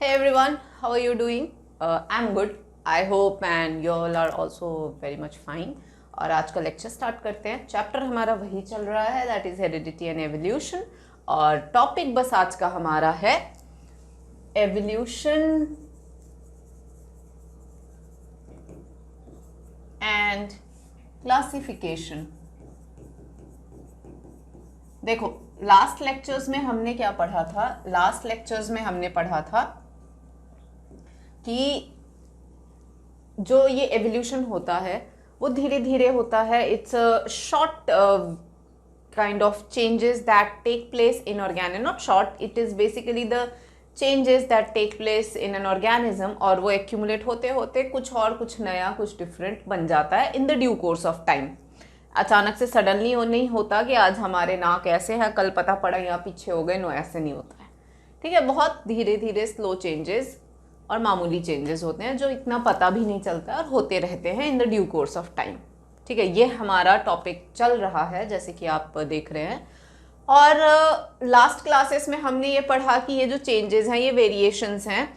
Hey everyone, how are you doing? I'm good. I hope and you all are also very much fine. और आज का lecture start करते हैं. Chapter हमारा वही चल रहा है, that is heredity and evolution. और टॉपिक बस आज का हमारा है एवोल्यूशन एंड क्लासिफिकेशन. देखो, लास्ट लेक्चर्स में हमने क्या पढ़ा था? लास्ट लेक्चर्स में हमने पढ़ा था कि जो ये एवोल्यूशन होता है वो धीरे धीरे होता है. It's a short kind of changes that take place in organism. Not short, it is basically the changes that take place in an organism, और वो एक्यूमुलेट होते होते कुछ और कुछ नया कुछ डिफरेंट बन जाता है in the due course of time. अचानक से सडनली वो नहीं होता कि आज हमारे नाक ऐसे है, कल पता पड़ा यहाँ पीछे हो गए. नो, ऐसे नहीं होता है. ठीक है, बहुत धीरे धीरे स्लो चेंजेस और मामूली चेंजेस होते हैं जो इतना पता भी नहीं चलता और होते रहते हैं in the due course of time. ठीक है, ये हमारा टॉपिक चल रहा है जैसे कि आप देख रहे हैं. और लास्ट क्लासेस में हमने ये पढ़ा कि ये जो चेंजेस हैं, ये वेरिएशंस हैं,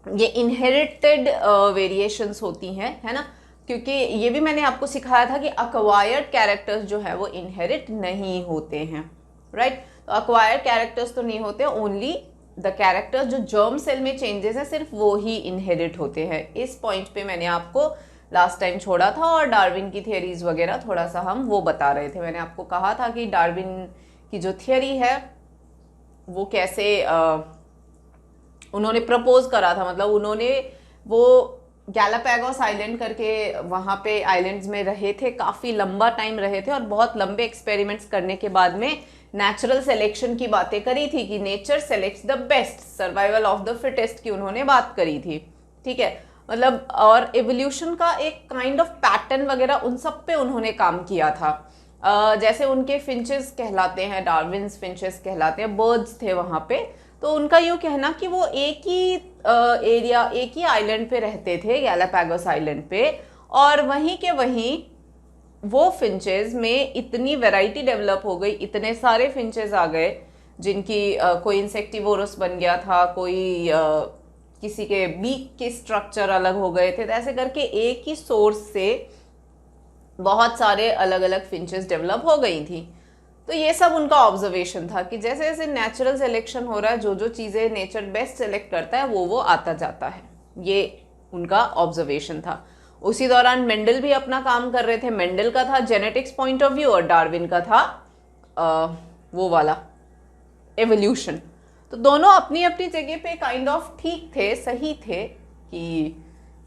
ये इनहेरिटेड वेरिएशंस होती हैं, है ना. क्योंकि ये भी मैंने आपको सिखाया था कि अक्वायर्ड कैरेक्टर्स जो है वो इनहेरिट नहीं होते हैं. राइट, तो अक्वायर्ड कैरेक्टर्स तो नहीं होते, ओनली द कैरेक्टर्स जो जर्म सेल में चेंजेस हैं सिर्फ वो ही इनहेरिट होते हैं. इस पॉइंट पे मैंने आपको लास्ट टाइम छोड़ा था और डार्विन की थियरीज वगैरह थोड़ा सा हम वो बता रहे थे. मैंने आपको कहा था कि डार्विन की जो थियरी है वो कैसे उन्होंने प्रपोज करा था. मतलब उन्होंने वो गैलापागोस आइलैंड करके वहाँ पे आइलैंड्स में रहे थे, काफ़ी लंबा टाइम रहे थे और बहुत लंबे एक्सपेरिमेंट्स करने के बाद में नेचुरल सिलेक्शन की बातें करी थी कि nature selects the best, survival of the fittest की उन्होंने बात करी थी. ठीक है, मतलब और एवोल्यूशन का एक काइंड ऑफ पैटर्न वगैरह उन सब पे उन्होंने काम किया था. जैसे उनके फिंचेस कहलाते हैं, डार्विन्स फिंचेस कहलाते हैं, बर्ड्स थे वहाँ पे. तो उनका यूँ कहना कि वो एक ही एरिया, एक ही आइलैंड पे रहते थे, गैलापागोस आइलैंड पे, और वहीं के वहीं वो फिंचेस में इतनी वैरायटी डेवलप हो गई, इतने सारे फिंचेस आ गए जिनकी कोई इंसेक्टिवोरस बन गया था, कोई किसी के बीक के स्ट्रक्चर अलग हो गए थे. तो ऐसे करके एक ही सोर्स से बहुत सारे अलग अलग फिंचेस डेवलप हो गई थी. तो ये सब उनका ऑब्जर्वेशन था कि जैसे जैसे नेचुरल सिलेक्शन हो रहा है, जो जो चीज़ें नेचर बेस्ट सेलेक्ट करता है वो आता जाता है. ये उनका ऑब्जर्वेशन था. उसी दौरान मेंडल भी अपना काम कर रहे थे. मेंडल का था जेनेटिक्स पॉइंट ऑफ व्यू और डार्विन का था वो वाला एवोल्यूशन. तो दोनों अपनी अपनी जगह पे काइंड ऑफ ठीक थे, सही थे कि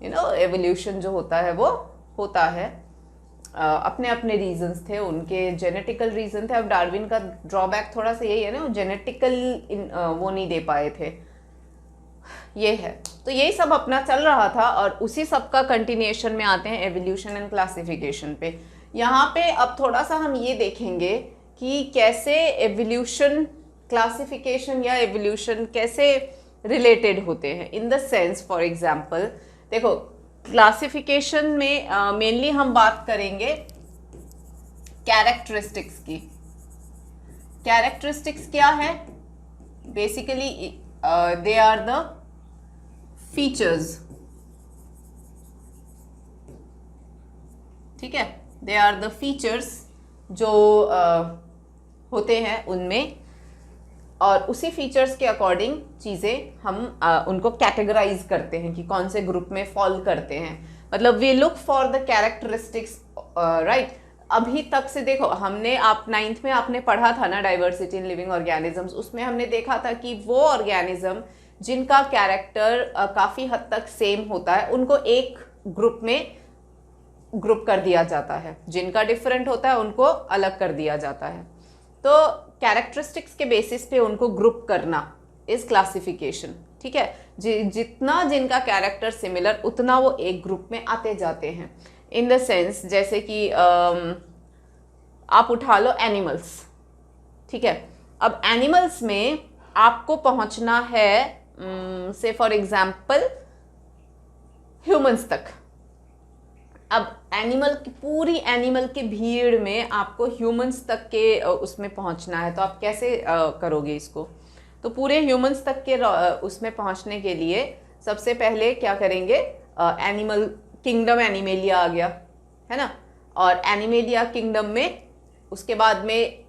एवोल्यूशन जो होता है वो होता है. अपने अपने रीजंस थे, उनके जेनेटिकल रीजन थे. अब डार्विन का ड्रॉबैक थोड़ा सा यही है ना, वो जेनेटिकल वो नहीं दे पाए थे, ये है. तो यही सब अपना चल रहा था और उसी सब का कंटिन्यूएशन में आते हैं एवोल्यूशन एंड क्लासिफिकेशन पे. यहाँ पे अब थोड़ा सा हम ये देखेंगे कि कैसे एवोल्यूशन, क्लासिफिकेशन या एवोल्यूशन कैसे रिलेटेड होते हैं. In the sense, for example देखो, क्लासिफिकेशन में मेनली हम बात करेंगे कैरेक्टरिस्टिक्स की. कैरेक्टरिस्टिक्स क्या है? Basically they are the features. ठीक है, दे आर द फीचर्स जो होते हैं उनमें, और उसी फीचर्स के अकॉर्डिंग चीज़ें हम उनको कैटेगराइज करते हैं कि कौन से ग्रुप में फॉल करते हैं. मतलब we look for the characteristics. Right, अभी तक से देखो, हमने आप 9th में आपने पढ़ा था ना डाइवर्सिटी इन लिविंग ऑर्गेनिजम्स. उसमें हमने देखा था कि वो ऑर्गेनिज्म जिनका कैरेक्टर काफ़ी हद तक सेम होता है उनको एक ग्रुप में ग्रुप कर दिया जाता है, जिनका डिफरेंट होता है उनको अलग कर दिया जाता है. तो कैरेक्टरिस्टिक्स के बेसिस पे उनको ग्रुप करना इज क्लासिफिकेशन. ठीक है, जितना जिनका कैरेक्टर सिमिलर उतना वो एक ग्रुप में आते जाते हैं. इन द सेंस जैसे कि आप उठा लो एनिमल्स. ठीक है, अब एनिमल्स में आपको पहुंचना है से फॉर एग्जाम्पल ह्यूमंस तक. अब एनिमल की पूरी एनिमल की भीड़ में आपको ह्यूमंस तक के उसमें पहुंचना है, तो आप कैसे करोगे इसको? तो पूरे ह्यूमंस तक के उसमें पहुंचने के लिए सबसे पहले क्या करेंगे, एनिमल किंगडम एनिमेलिया आ गया, है ना। और एनिमेलिया किंगडम में उसके बाद में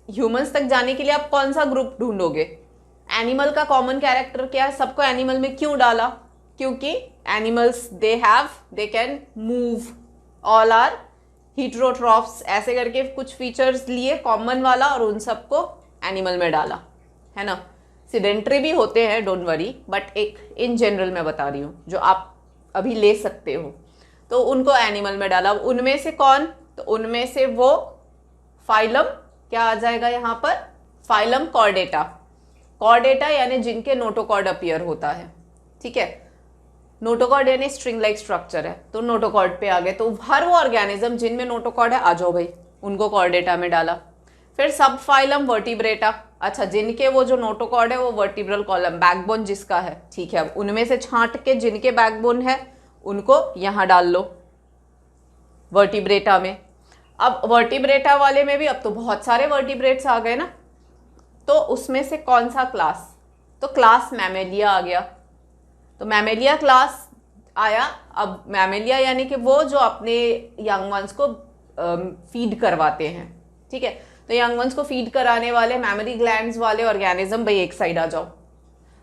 ह्यूमंस तक जाने के लिए आप कौन सा ग्रुप ढूंढोगे? एनिमल का कॉमन कैरेक्टर क्या है? सबको एनिमल में क्यों डाला? क्योंकि animals they can move, all are heterotrophs, ऐसे करके कुछ फीचर्स लिए कॉमन वाला और उन सबको एनिमल में डाला, है ना। सिडेंट्री भी होते हैं, डोंट वरी, बट एक इन जनरल मैं बता रही हूँ जो आप अभी ले सकते हो। तो उनको एनिमल में डाला। उनमें से कौन? तो उनमें से वो फाइलम, क्या आ जाएगा यहाँ पर? Phylum Chordata. कॉर्डेटा यानी जिनके नोटोकॉर्ड अपीयर होता है, ठीक है। नोटोकॉर्ड यानी स्ट्रिंग लाइक स्ट्रक्चर है, तो नोटोकॉर्ड पे आ गए। तो हर वो ऑर्गेनिज्म जिनमें नोटोकॉर्ड है, आ जाओ भाई, उनको कॉर्डेटा में डाला। फिर सब फाइलम वर्टिब्रेटा, अच्छा जिनके वो जो नोटोकॉर्ड है वो वर्टिब्रल कॉलम, बैकबोन जिसका है, ठीक है। अब उनमें से छांट के जिनके बैकबोन है उनको यहाँ डाल लो वर्टिब्रेटा में। अब वर्टिब्रेटा वाले में भी अब तो बहुत सारे वर्टिब्रेट्स आ गए ना, तो उसमें से कौन सा क्लास? तो क्लास मैमेलिया आ गया। तो मैमेलिया क्लास आया। अब मैमेलिया यानी कि वो जो अपने यंग वंस को फीड करवाते हैं, ठीक है। तो यंग वंस को फीड कराने वाले मैमरी ग्लैंड्स वाले ऑर्गेनिज्म, भाई एक साइड आ जाओ।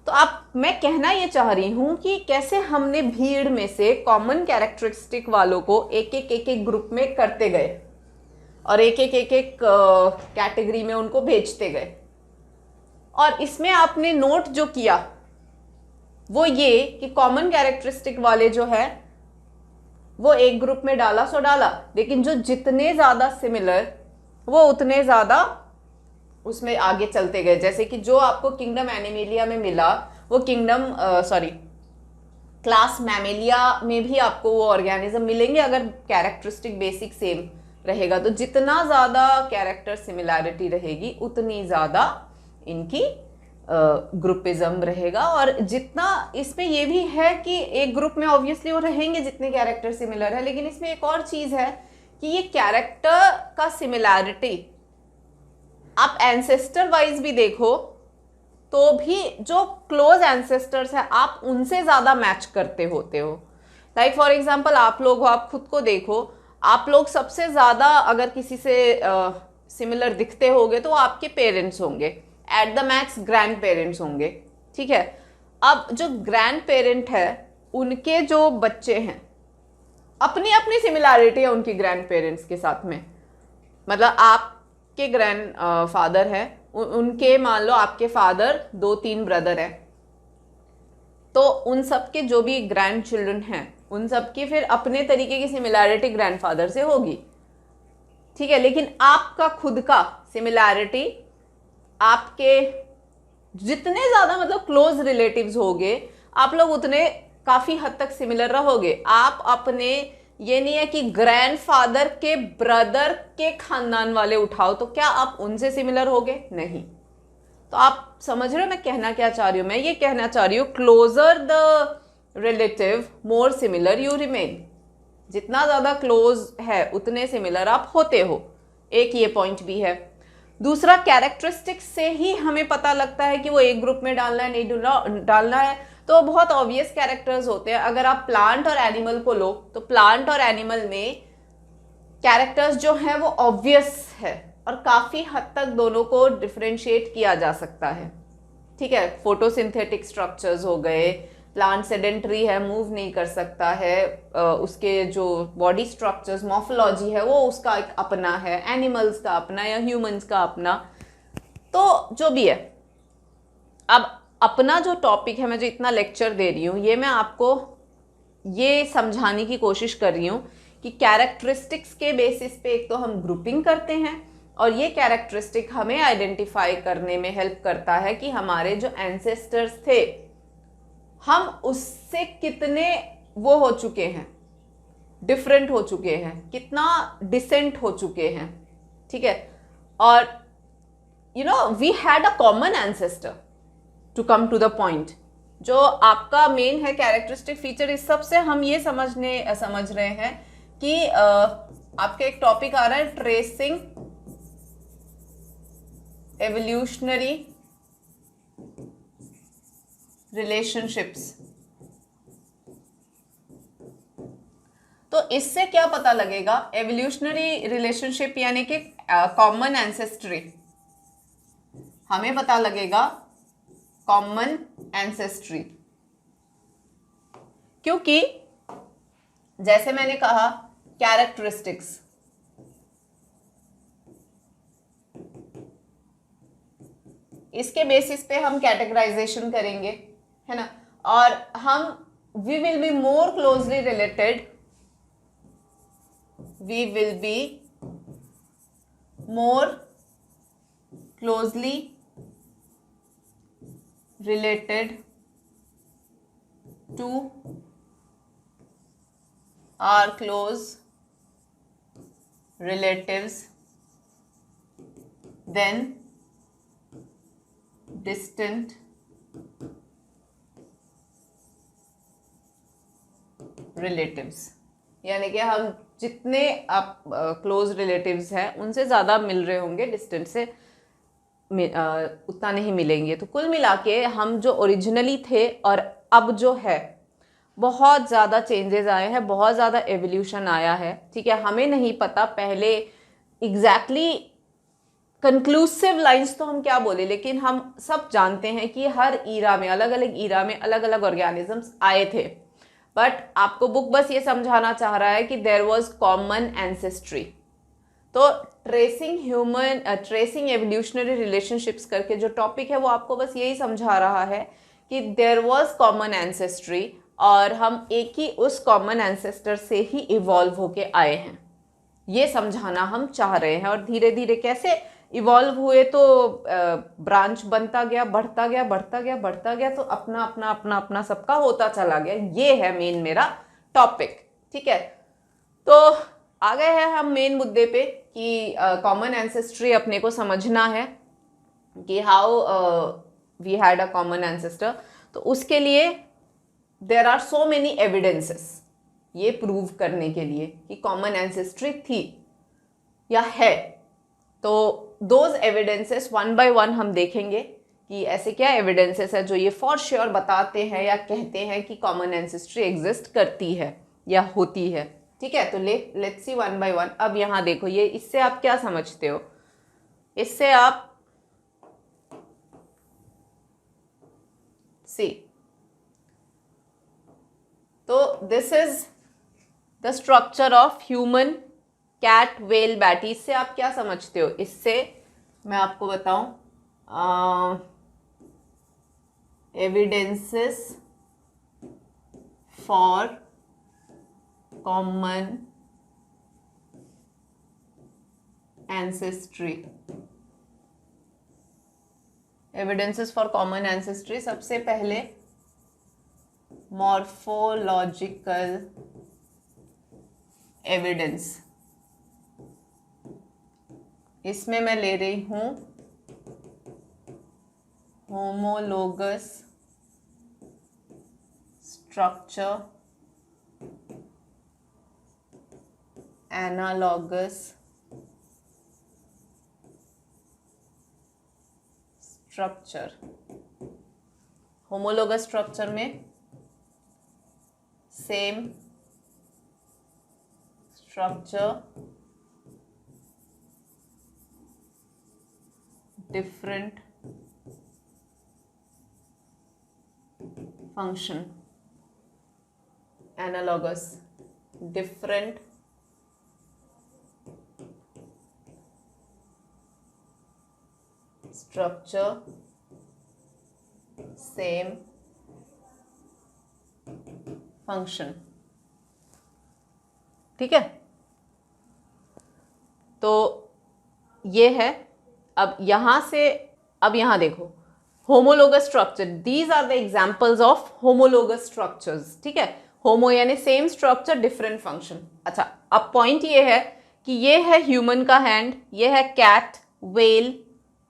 तो आप, मैं कहना ये चाह रही हूं कि कैसे हमने भीड़ में से कॉमन कैरेक्टरिस्टिक वालों को एक ग्रुप में करते गए और एक कैटेगरी में उनको भेजते गए। और इसमें आपने नोट जो किया वो ये कि कॉमन कैरेक्टरिस्टिक वाले जो है वो एक ग्रुप में डाला सो डाला, लेकिन जो जितने ज्यादा सिमिलर वो उतने ज्यादा उसमें आगे चलते गए। जैसे कि जो आपको किंगडम एनिमेलिया में मिला वो क्लास मैमेलिया में भी आपको वो ऑर्गेनिज्म मिलेंगे अगर कैरेक्टरिस्टिक बेसिक सेम रहेगा। तो जितना ज्यादा कैरेक्टर सिमिलैरिटी रहेगी उतनी ज्यादा इनकी ग्रुपिज्म रहेगा। और जितना इसमें ये भी है कि एक ग्रुप में ऑब्वियसली वो रहेंगे जितने कैरेक्टर सिमिलर है, लेकिन इसमें एक और चीज है कि ये कैरेक्टर का सिमिलैरिटी आप एंसेस्टर वाइज भी देखो तो भी जो क्लोज एंसेस्टर्स है आप उनसे ज्यादा मैच करते होते हो। लाइक फॉर एग्जांपल आप लोग हो, आप खुद को देखो, आप लोग सबसे ज्यादा अगर किसी से सिमिलर दिखते होगे तो आपके पेरेंट्स होंगे, at the max grand parents होंगे, ठीक है। अब जो ग्रैंड पेरेंट है उनके जो बच्चे हैं अपनी अपनी सिमिलैरिटी है उनकी ग्रैंड पेरेंट्स के साथ में। मतलब आपके ग्रैंड फादर है, उनके मान लो आपके फादर 2-3 ब्रदर है, तो उन सब के जो भी ग्रैंड चिल्ड्रन हैं उन सब की फिर अपने तरीके की सिमिलैरिटी ग्रैंडफादर से होगी, ठीक है। लेकिन आपका खुद का सिमिलैरिटी आपके जितने ज्यादा मतलब क्लोज रिलेटिव्स होगे आप लोग उतने काफी हद तक सिमिलर रहोगे। आप अपने, ये नहीं है कि ग्रैंडफादर के ब्रदर के खानदान वाले उठाओ तो क्या आप उनसे सिमिलर होगे? नहीं। तो आप समझ रहे हो मैं कहना क्या चाह रही हूं? मैं ये कहना चाह रही हूं closer the relative more similar you remain. जितना ज्यादा क्लोज है उतने सिमिलर आप होते हो, एक ये पॉइंट भी है। दूसरा, कैरेक्टरिस्टिक्स से ही हमें पता लगता है कि वो एक ग्रुप में डालना है नहीं डालना है। तो बहुत ऑब्वियस कैरेक्टर्स होते हैं। अगर आप प्लांट और एनिमल को लो तो प्लांट और एनिमल में कैरेक्टर्स जो हैं वो ऑब्वियस है और काफी हद तक दोनों को डिफरेंशिएट किया जा सकता है, ठीक है। फोटोसिंथेटिक स्ट्रक्चर्स हो गए, प्लांट सेडेंटरी है, मूव नहीं कर सकता है, उसके जो बॉडी स्ट्रक्चर्स मॉर्फोलॉजी है वो उसका एक अपना है, एनिमल्स का अपना या ह्यूमंस का अपना, तो जो भी है। अब अपना जो टॉपिक है, मैं जो इतना लेक्चर दे रही हूँ ये मैं आपको ये समझाने की कोशिश कर रही हूँ कि कैरेक्टरिस्टिक्स के बेसिस पे एक तो हम ग्रुपिंग करते हैं और ये कैरेक्टरिस्टिक हमें आइडेंटिफाई करने में हेल्प करता है कि हमारे जो एंसेस्टर्स थे हम उससे कितने वो हो चुके हैं, डिफरेंट हो चुके हैं, कितना डिसेंट हो चुके हैं, ठीक है। और you know we had a common ancestor to come to the point. जो आपका मेन है कैरेक्टरिस्टिक फीचर, इस सब से हम ये समझ रहे हैं कि आपका एक टॉपिक आ रहा है ट्रेसिंग एवोल्यूशनरी रिलेशनशिप्स। तो इससे क्या पता लगेगा, एवोल्यूशनरी रिलेशनशिप यानी कि कॉमन एंसेस्ट्री, हमें पता लगेगा कॉमन एंसेस्ट्री, क्योंकि जैसे मैंने कहा कैरेक्टरिस्टिक्स, इसके बेसिस पे हम कैटेगराइजेशन करेंगे, है ना, और हम we will be more closely related, we will be more closely related to our close relatives than distant relatives। यानी कि हम जितने आप क्लोज रिलेटिव्स हैं उनसे ज़्यादा मिल रहे होंगे, डिस्टेंस से उतना नहीं मिलेंगे। तो कुल मिला के हम जो ओरिजिनली थे और अब जो है बहुत ज़्यादा चेंजेस आए हैं, बहुत ज़्यादा एवोल्यूशन आया है, ठीक है। हमें नहीं पता पहले एग्जैक्टली कंक्लूसिव लाइंस तो हम क्या बोले, लेकिन हम सब जानते हैं कि हर ईरा में, अलग अलग ईरा में अलग अलग ऑर्गेनिजम्स आए थे। बट आपको बुक बस ये समझाना चाह रहा है कि देयर वाज कॉमन एंसेस्ट्री। तो ट्रेसिंग एवोल्यूशनरी रिलेशनशिप्स करके जो टॉपिक है वो आपको बस यही समझा रहा है कि देयर वाज कॉमन एंसेस्ट्री और हम एक ही उस कॉमन एंसेस्टर से ही इवॉल्व होके आए हैं, ये समझाना हम चाह रहे हैं। और धीरे धीरे कैसे इवॉल्व हुए, तो ब्रांच बनता गया, बढ़ता गया, बढ़ता गया, बढ़ता गया, तो अपना अपना अपना अपना सबका होता चला गया। ये है मेन मेरा टॉपिक, ठीक है। तो आ गए हैं हम मेन मुद्दे पे कि कॉमन एंसेस्ट्री अपने को समझना है कि how we had a common ancestor. तो उसके लिए there are so many evidences ये प्रूव करने के लिए कि कॉमन एंसेस्ट्री थी या है। तो those evidences one by one हम देखेंगे कि ऐसे क्या एविडेंसेस है जो ये फॉर श्योर बताते हैं या कहते हैं कि कॉमन एंसेस्ट्री एग्जिस्ट करती है या होती है, ठीक है। तो let's see one by one. अब यहाँ देखो, ये इससे आप क्या समझते हो, इससे आप सी, तो this is the structure of human cat whale bat. इससे आप क्या समझते हो, इससे मैं आपको बताऊं, evidences for common ancestry. Evidences for common ancestry, सबसे पहले मॉर्फोलॉजिकल एविडेंस। इसमें मैं ले रही हूं homologous structure, analogous structure. Homologous structure में same structure, different function, analogous, different structure, same function, ठीक है। तो ये है। अब यहां से, अब यहां देखो homologous structure, these are the examples of homologous structures, ठीक है। होमो यानी सेम स्ट्रक्चर, डिफरेंट फंक्शन। अच्छा, अब पॉइंट ये है कि ये है ह्यूमन का हैंड, ये है कैट, वेल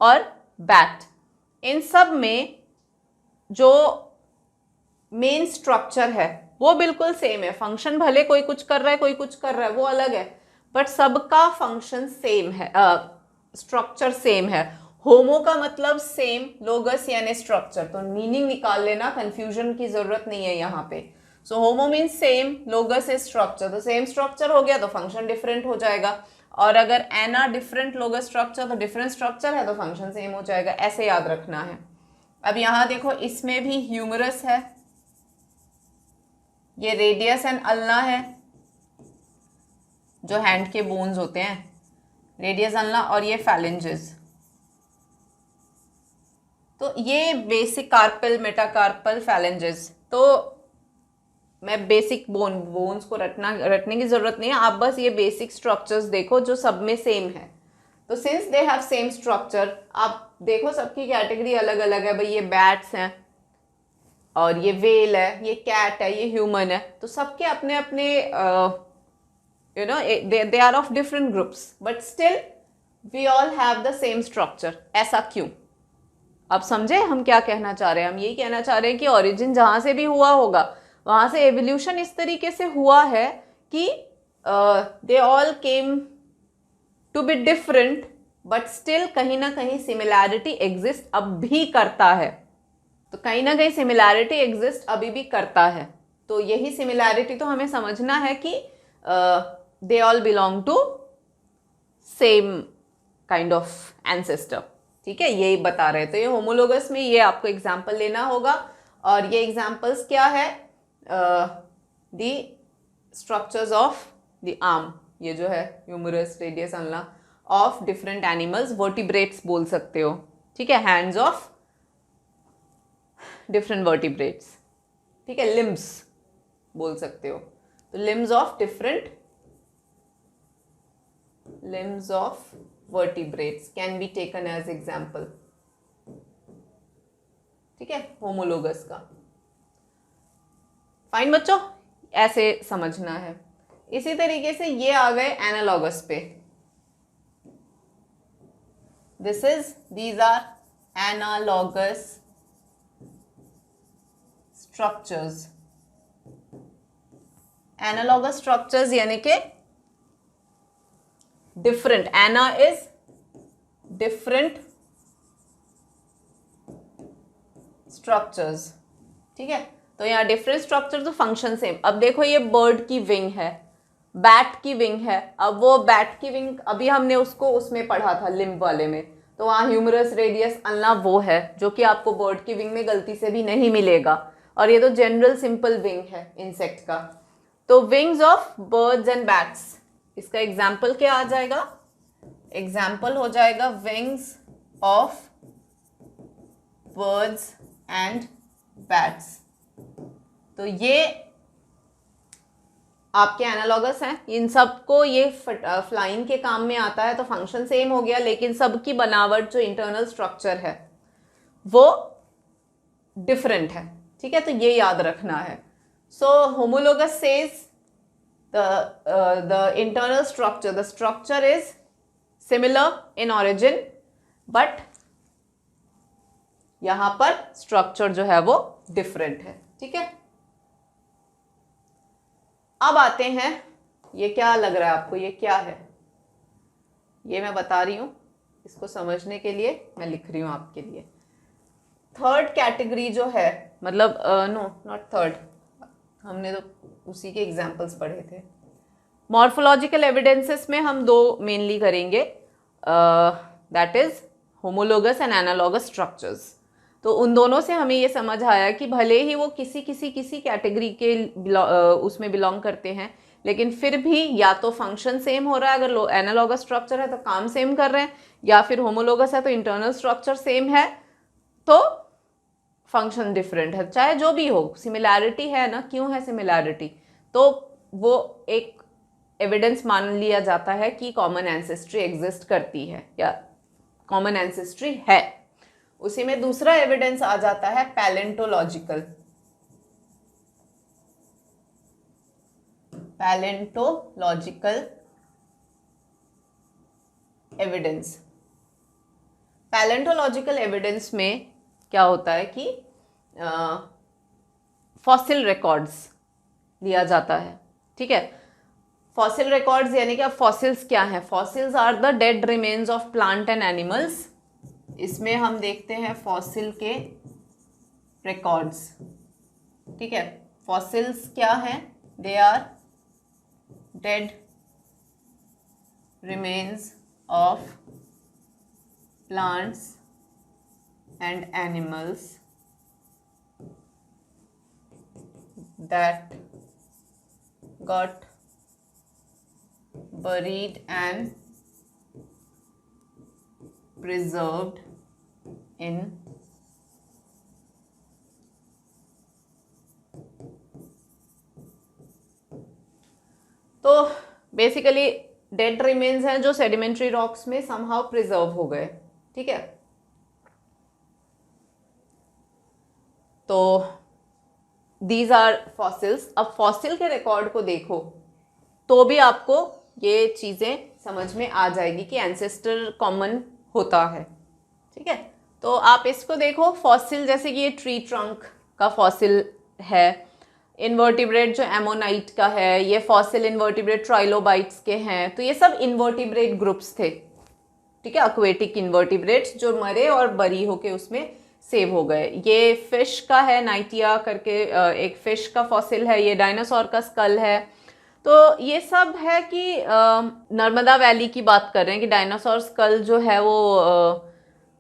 और बैट। इन सब में जो मेन स्ट्रक्चर है वो बिल्कुल सेम है। फंक्शन भले कोई कुछ कर रहा है, कोई कुछ कर रहा है, वो अलग है, बट सबका फंक्शन सेम है, स्ट्रक्चर सेम है। होमो का मतलब सेम, लोगस यानी स्ट्रक्चर, तो मीनिंग निकाल लेना, कंफ्यूजन की जरूरत नहीं है यहाँ पे। So homo means same, logous is structure, तो सेम स्ट्रक्चर हो गया तो फंक्शन डिफरेंट हो जाएगा, और अगर एना डिफरेंट लोगस स्ट्रक्चर तो डिफरेंट स्ट्रक्चर है तो फंक्शन सेम हो जाएगा, ऐसे याद रखना है। अब यहाँ देखो इसमें भी ह्यूमरस है, ये रेडियस एंड अल्ना है, जो हैंड के बोन्स होते हैं, रेडियस अल्ना, और ये फैलेंजेस। तो ये बेसिक कार्पल, मेटाकार्पल, फैलेंजेस। तो मैं बेसिक बोन्स को रटने की जरूरत नहीं है, आप बस ये बेसिक स्ट्रक्चर्स देखो जो सब में सेम है। तो since they have same structure, आप देखो सबकी कैटेगरी अलग अलग है, भाई ये बैट्स हैं और ये वेल है, ये कैट है, ये ह्यूमन है, तो सबके अपने अपने you know they are of different groups, but still we all have the same structure. ऐसा क्यों? अब समझे हम क्या कहना चाह रहे हैं? हम यही कहना चाह रहे हैं कि ओरिजिन जहां से भी हुआ होगा वहां से एवोल्यूशन इस तरीके से हुआ है कि they all came to be different, but still कहीं ना कहीं सिमिलैरिटी एग्जिस्ट अब भी करता है। तो कहीं ना कहीं सिमिलैरिटी एग्जिस्ट अभी भी करता है, तो यही सिमिलैरिटी तो हमें समझना है कि they all belong to same kind of ancestor. ठीक है, यही बता रहे थे। ये होमोलोगस में ये आपको एग्जाम्पल लेना होगा, और ये एग्जाम्पल्स क्या है? The structures of the arm, ये जो है humerus, radius, ulna, of different animals, vertebrates बोल सकते हो। ठीक है, हैंड्स ऑफ डिफरेंट वर्टिब्रेट्स। ठीक है, लिम्स बोल सकते हो, तो limbs of different limbs of vertebrates can be taken as example। ठीक है, होमोलोगस का। फाइन बच्चों, ऐसे समझना है। इसी तरीके से ये आ गए एनालॉगस पे। these are analogous structures। Analogous structures यानी कि डिफरेंट, एना इज डिफरेंट स्ट्रक्चर्स। ठीक है, तो यहाँ डिफरेंट स्ट्रक्चर तो फंक्शन सेम। अब देखो ये बर्ड की विंग है, बैट की विंग है, अब वो बैट की विंग अभी हमने उसको उसमें पढ़ा था लिम्ब वाले में, तो वहाँ ह्यूमरस, रेडियस, अल्ना वो है जो कि आपको बर्ड की विंग में गलती से भी नहीं मिलेगा, और ये तो जनरल सिंपल विंग है इंसेक्ट का। तो wings of birds and bats, इसका एग्जाम्पल क्या आ जाएगा? एग्जाम्पल हो जाएगा wings of birds and bats. तो ये आपके एनालॉगस हैं, इन सबको ये फ्लाइंग के काम में आता है, तो फंक्शन सेम हो गया, लेकिन सबकी बनावट जो इंटरनल स्ट्रक्चर है वो डिफरेंट है। ठीक है, तो ये याद रखना है। So homologous says the internal structure, the structure is similar in origin, but यहां पर स्ट्रक्चर जो है वो डिफरेंट है। ठीक है, अब आते हैं, ये क्या लग रहा है आपको? ये क्या है? ये मैं बता रही हूं, इसको समझने के लिए मैं लिख रही हूं आपके लिए। थर्ड कैटेगरी जो है, मतलब नो नॉट थर्ड, हमने तो उसी के एग्जाम्पल्स पढ़े थे। मॉर्फोलॉजिकल एविडेंसेस में हम दो मेनली करेंगे, that is homologous and analogous structures. तो उन दोनों से हमें ये समझ आया कि भले ही वो किसी कैटेगरी के उसमें बिलोंग करते हैं, लेकिन फिर भी या तो फंक्शन सेम हो रहा है, अगर एनालॉगस स्ट्रक्चर है तो काम सेम कर रहे हैं, या फिर होमोलोगस है तो इंटरनल स्ट्रक्चर सेम है तो फंक्शन डिफरेंट है। चाहे जो भी हो, सिमिलैरिटी है ना। क्यों है सिमिलैरिटी? तो वो एक एविडेंस मान लिया जाता है कि कॉमन एंसेस्ट्री एग्जिस्ट करती है या कॉमन एंसेस्ट्री है। उसी में दूसरा एविडेंस आ जाता है पैलेंटोलॉजिकल। एविडेंस। पैलेंटोलॉजिकल एविडेंस में क्या होता है कि फॉसिल रिकॉर्ड्स लिया जाता है। ठीक है, फॉसिल रिकॉर्ड्स यानी कि अब फॉसिल्स क्या हैं? Fossils are the dead remains of plant and animals इसमें हम देखते हैं फॉसिल के रिकॉर्ड्स। ठीक है, फॉसिल्स क्या हैं? They are dead remains of plants and animals that got buried and preserved in तो बेसिकली डेड रिमेन्स हैं जो सेडिमेंट्री रॉक्स में समहाउ प्रिजर्व हो गए। ठीक है, तो दीज आर फॉसिल्स। अब फॉसिल के रिकॉर्ड को देखो तो भी आपको ये चीज़ें समझ में आ जाएगी कि एंसेस्टर कॉमन होता है। ठीक है, तो आप इसको देखो, फॉसिल जैसे कि ये ट्री ट्रंक का फॉसिल है, इन्वर्टिब्रेट जो एमोनाइट का है, ये फॉसिल इन्वर्टिब्रेट ट्राइलोबाइट्स के हैं। तो ये सब इन्वर्टिब्रेट ग्रुप्स थे। ठीक है, एक्वेटिक इन्वर्टिब्रेट्स जो मरे और बरी होके उसमें सेव हो गए। ये फिश का है, नाइटिया करके एक फिश का फॉसिल है, ये डायनासोर का स्कल है। तो ये सब है कि नर्मदा वैली की बात कर रहे हैं कि डायनासोर स्कल जो है वो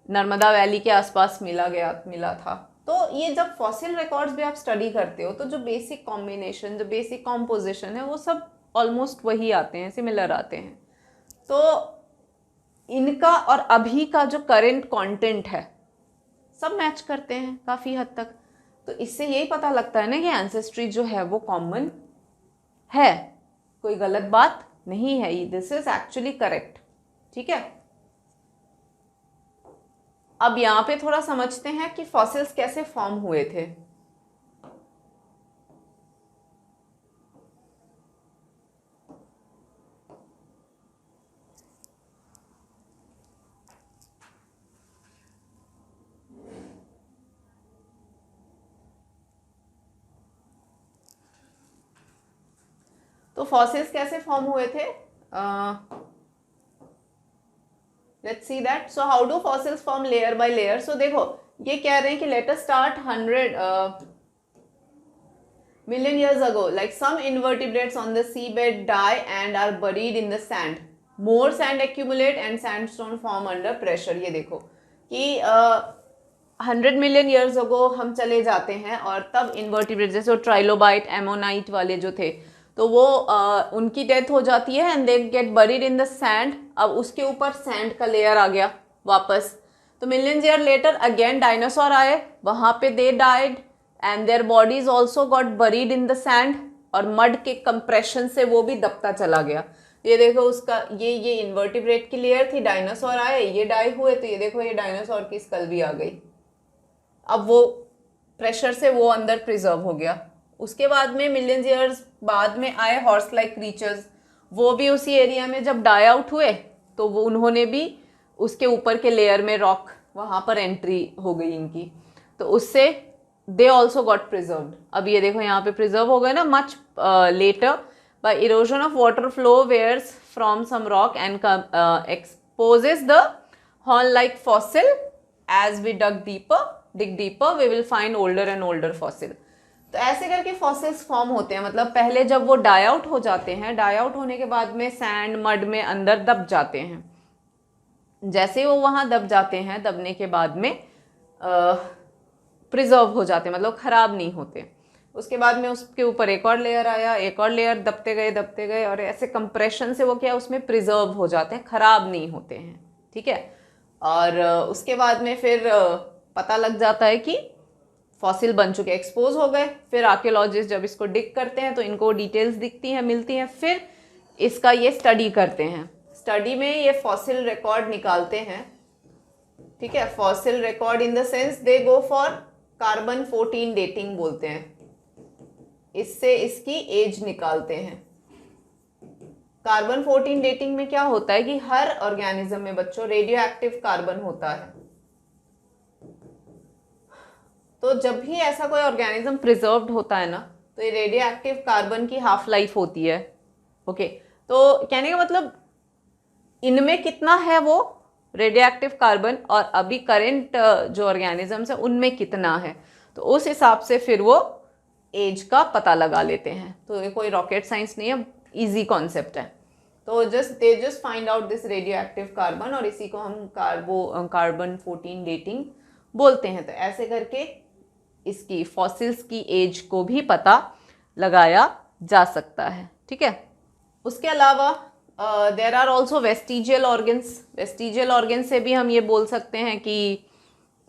नर्मदा वैली के आसपास मिला था। तो ये जब फॉसिल रिकॉर्ड्स भी आप स्टडी करते हो तो जो बेसिक कॉम्बिनेशन, जो बेसिक कॉम्पोजिशन है वो सब ऑलमोस्ट वही आते हैं, सिमिलर आते हैं। तो इनका और अभी का जो करेंट कंटेंट है सब मैच करते हैं काफ़ी हद तक। तो इससे यही पता लगता है ना कि एंसेस्ट्री जो है वो कॉमन है, कोई गलत बात नहीं है, दिस इज एक्चुअली करेक्ट। ठीक है, अब यहाँ पे थोड़ा समझते हैं कि फॉसिल्स कैसे फॉर्म हुए थे। तो फॉसिल्स कैसे फॉर्म हुए थे? Let's see that. So how do fossils form layer by layer? So देखो, ये कह रहे हैं कि let us start 100 million years ago, like some invertebrates on the seabed die and are buried in the sand. More sand accumulate and sandstone form under pressure. ये देखो कि 100 million years ago हम चले जाते हैं और तब invertebrates जैसे वो ट्राइलोबाइट, एमोनाइट वाले जो थे, तो वो उनकी डेथ हो जाती है and they get buried in the sand. अब उसके ऊपर सैंड का लेयर आ गया वापस। तो millions year later again dinosaur आए, वहाँ पे they died and their bodies also got buried in the sand, और मड के कंप्रेशन से वो भी दबता चला गया। ये देखो उसका ये इन्वर्टिब्रेट की लेयर थी, डायनासोर आए, ये डाई हुए, तो ये देखो ये डायनासोर की स्कल भी आ गई। अब वो प्रेशर से वो अंदर प्रिजर्व हो गया। उसके बाद में मिलियंस ईयर्स बाद में आए हॉर्स लाइक क्रीचर्स, वो भी उसी एरिया में जब डाई आउट हुए तो वो उन्होंने भी उसके ऊपर के लेयर में रॉक, वहाँ पर एंट्री हो गई इनकी, तो उससे दे ऑल्सो गॉट प्रिजर्व्ड। अब ये देखो यहाँ पे प्रिजर्व हो गए ना much later by erosion of water flow wears from some rock and exposes the horn like fossil. As we dig deeper we will find older and older fossil. तो ऐसे करके फॉसिल्स फॉर्म होते हैं। मतलब पहले जब वो डाई आउट हो जाते हैं, डाई आउट होने के बाद में सैंड मड में अंदर दब जाते हैं। जैसे वो वहाँ दब जाते हैं, दबने के बाद में प्रिजर्व हो जाते हैं, मतलब ख़राब नहीं होते। उसके बाद में उसके ऊपर एक और लेयर आया, एक और लेयर, दबते गए और ऐसे कंप्रेशन से वो क्या उसमें प्रिजर्व हो जाते हैं, ख़राब नहीं होते हैं। ठीक है, और उसके बाद में फिर पता लग जाता है कि फॉसिल बन चुके, एक्सपोज हो गए। फिर आर्कियोलॉजिस्ट जब इसको डिग करते हैं तो इनको डिटेल्स दिखती हैं, मिलती हैं, फिर इसका ये स्टडी करते हैं। स्टडी में ये फॉसिल रिकॉर्ड निकालते हैं। ठीक है, fossil record in the sense they go for carbon 14 dating बोलते हैं, इससे इसकी एज निकालते हैं। कार्बन 14 डेटिंग में क्या होता है कि हर ऑर्गेनिज्म में बच्चों रेडियो एक्टिव कार्बन होता है। तो जब भी ऐसा कोई ऑर्गेनिज्म प्रिजर्व्ड होता है ना, तो ये रेडियो एक्टिव कार्बन की हाफ लाइफ होती है। ओके, तो कहने का मतलब इनमें कितना है वो रेडियो एक्टिव कार्बन और अभी करेंट जो ऑर्गेनिजम्स है उनमें कितना है, तो उस हिसाब से फिर वो एज का पता लगा लेते हैं। तो ये कोई रॉकेट साइंस नहीं है, इजी कॉन्सेप्ट है। तो they just find out this radio active carbon और इसी को हम कार्बन 14 डेटिंग बोलते हैं। तो ऐसे करके इसकी फॉसिल्स की एज को भी पता लगाया जा सकता है, ठीक है। उसके अलावा there are also vestigial organs. Vestigial organ से भी हम ये बोल सकते हैं कि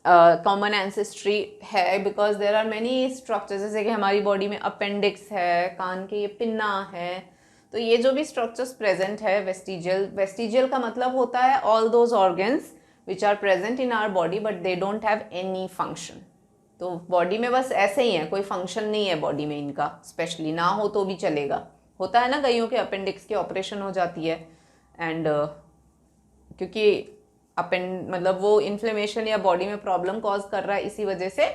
कॉमन एंसेस्ट्री है, because there are many structures, जैसे कि हमारी बॉडी में अपेंडिक्स है, कान के ये पिन्ना है, तो ये जो भी स्ट्रक्चर्स प्रेजेंट है वेस्टिजियल का मतलब होता है all those organs which are present in our body but they don't have any function. तो बॉडी में बस ऐसे ही है, कोई फंक्शन नहीं है बॉडी में इनका, स्पेशली ना हो तो भी चलेगा। होता है ना कईयों के अपेंडिक्स की ऑपरेशन हो जाती है एंड क्योंकि मतलब वो इन्फ्लेमेशन या बॉडी में प्रॉब्लम कॉज कर रहा है, इसी वजह से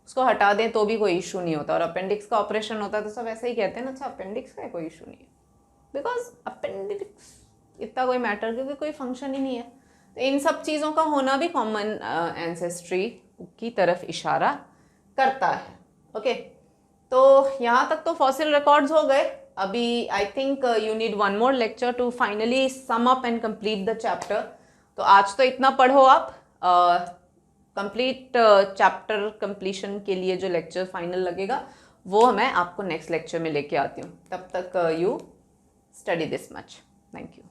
उसको हटा दें तो भी कोई इशू नहीं होता। और अपेंडिक्स का ऑपरेशन होता है तो सब ऐसे ही कहते हैं ना, अच्छा अपेंडिक्स का कोई इशू नहीं है, बिकॉज अपेंडिक्स इतना कोई मैटर, क्योंकि कोई फंक्शन ही नहीं है। तो इन सब चीज़ों का होना भी कॉमन एंसेस्ट्री की तरफ इशारा करता है। ओके, तो यहाँ तक तो फॉसिल रिकॉर्ड्स हो गए। अभी I think you need one more lecture to finally sum up and complete the chapter. तो आज तो इतना पढ़ो आप। कंप्लीट चैप्टर कंप्लीशन के लिए जो लेक्चर फाइनल लगेगा वो मैं आपको नेक्स्ट लेक्चर में लेके आती हूँ। तब तक you study this much. Thank you.